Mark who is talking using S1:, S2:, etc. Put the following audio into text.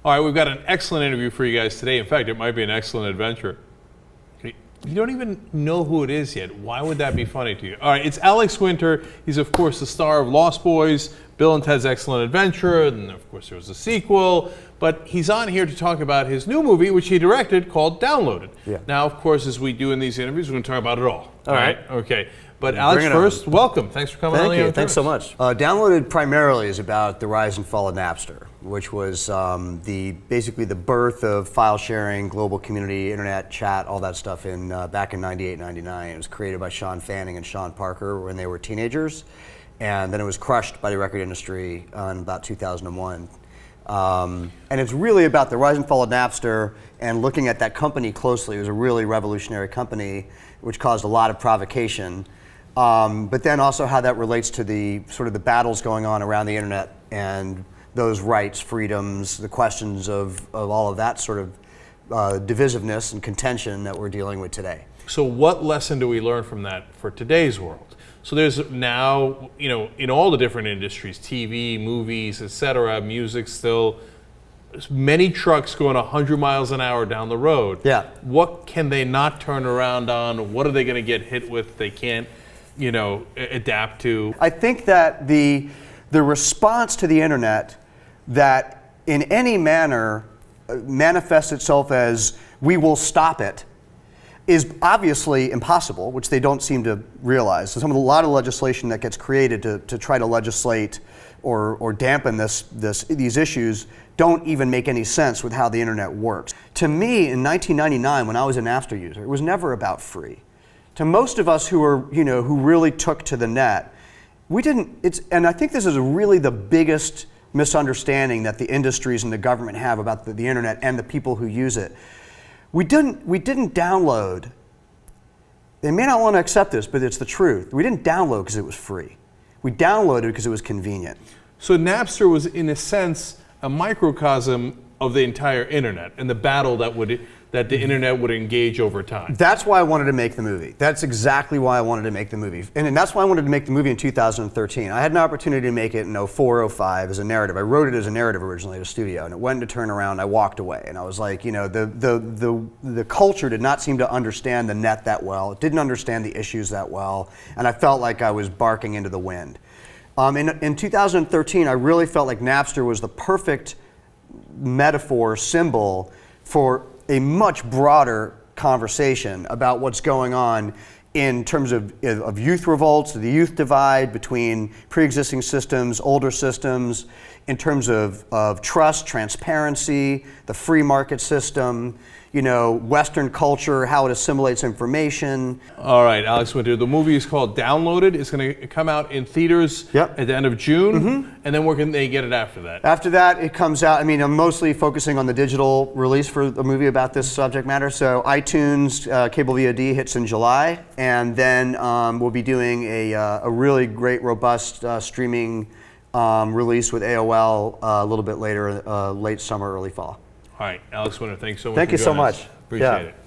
S1: All right, we've got an excellent interview for you guys today. In fact, it might be an excellent adventure. You don't even know who it is yet. Why would that be funny to you? All right, it's Alex Winter. He's, of course, the star of Lost Boys, Bill and Ted's Excellent Adventure, and, of course, there was a sequel. But he's on here to talk about his new movie, which he directed, called Downloaded.
S2: Yeah.
S1: Now, of course, as we do in these interviews, we're going to talk about it all.
S2: All right.
S1: Okay. But Alex, first, welcome. Thanks for coming on.
S2: Thank you. Thanks so much. Downloaded primarily is about the rise and fall of Napster, which was basically the birth of file sharing, global community, internet chat, all that stuff back in '98, '99. It was created by Sean Fanning and Sean Parker when they were teenagers, and then it was crushed by the record industry in about 2001. And it's really about the rise and fall of Napster and looking at that company closely. It was a really revolutionary company, which caused a lot of provocation. But then also how that relates to the sort of the battles going on around the internet and those rights, freedoms, the questions of all of that sort of divisiveness and contention that we're dealing with today.
S1: So what lesson do we learn from that for today's world? So there's now, in all the different industries, TV, movies, etc., music still, there's many trucks going 100 miles an hour down the road.
S2: Yeah.
S1: What can they not turn around on? What are they going to get hit with they can't, adapt to?
S2: I think that the response to the internet that in any manner manifests itself as we will stop it is obviously impossible, which they don't seem to realize. So a lot of legislation that gets created to try to legislate or dampen these issues don't even make any sense with how the internet works. To me, in 1999, when I was a Napster user, it was never about free. To most of us who really took to the net, and I think this is really the biggest misunderstanding that the industries and the government have about the internet and the people who use it. We didn't download. They may not want to accept this, but it's the truth. We didn't download because it was free. We downloaded because it was convenient.
S1: So Napster was, in a sense, a microcosm of the entire internet and the battle that the internet would engage over time.
S2: That's why I wanted to make the movie. That's exactly why I wanted to make the movie. And that's why I wanted to make the movie in 2013. I had an opportunity to make it in 2004, 2005 as a narrative. I wrote it as a narrative originally at a studio, and it went to turn around, I walked away. And I was like, the culture did not seem to understand the net that well. It didn't understand the issues that well. And I felt like I was barking into the wind. In 2013, I really felt like Napster was the perfect metaphor, symbol for a much broader conversation about what's going on in terms of youth revolts, the youth divide between pre-existing systems, older systems, in terms of trust, transparency, the free market system, Western culture, how it assimilates information.
S1: All right, Alex Winter, the movie is called Downloaded. It's going to come out in theaters at the end of June, and then where can they get it after that? After
S2: that, it comes out, I'm mostly focusing on the digital release for a movie about this subject matter. So iTunes, cable VOD hits in July, and then we'll be doing a really great, robust streaming release with AOL a little bit later, late summer, early fall.
S1: All right, Alex Winter, thanks so much.
S2: Thank you so much.
S1: Appreciate it.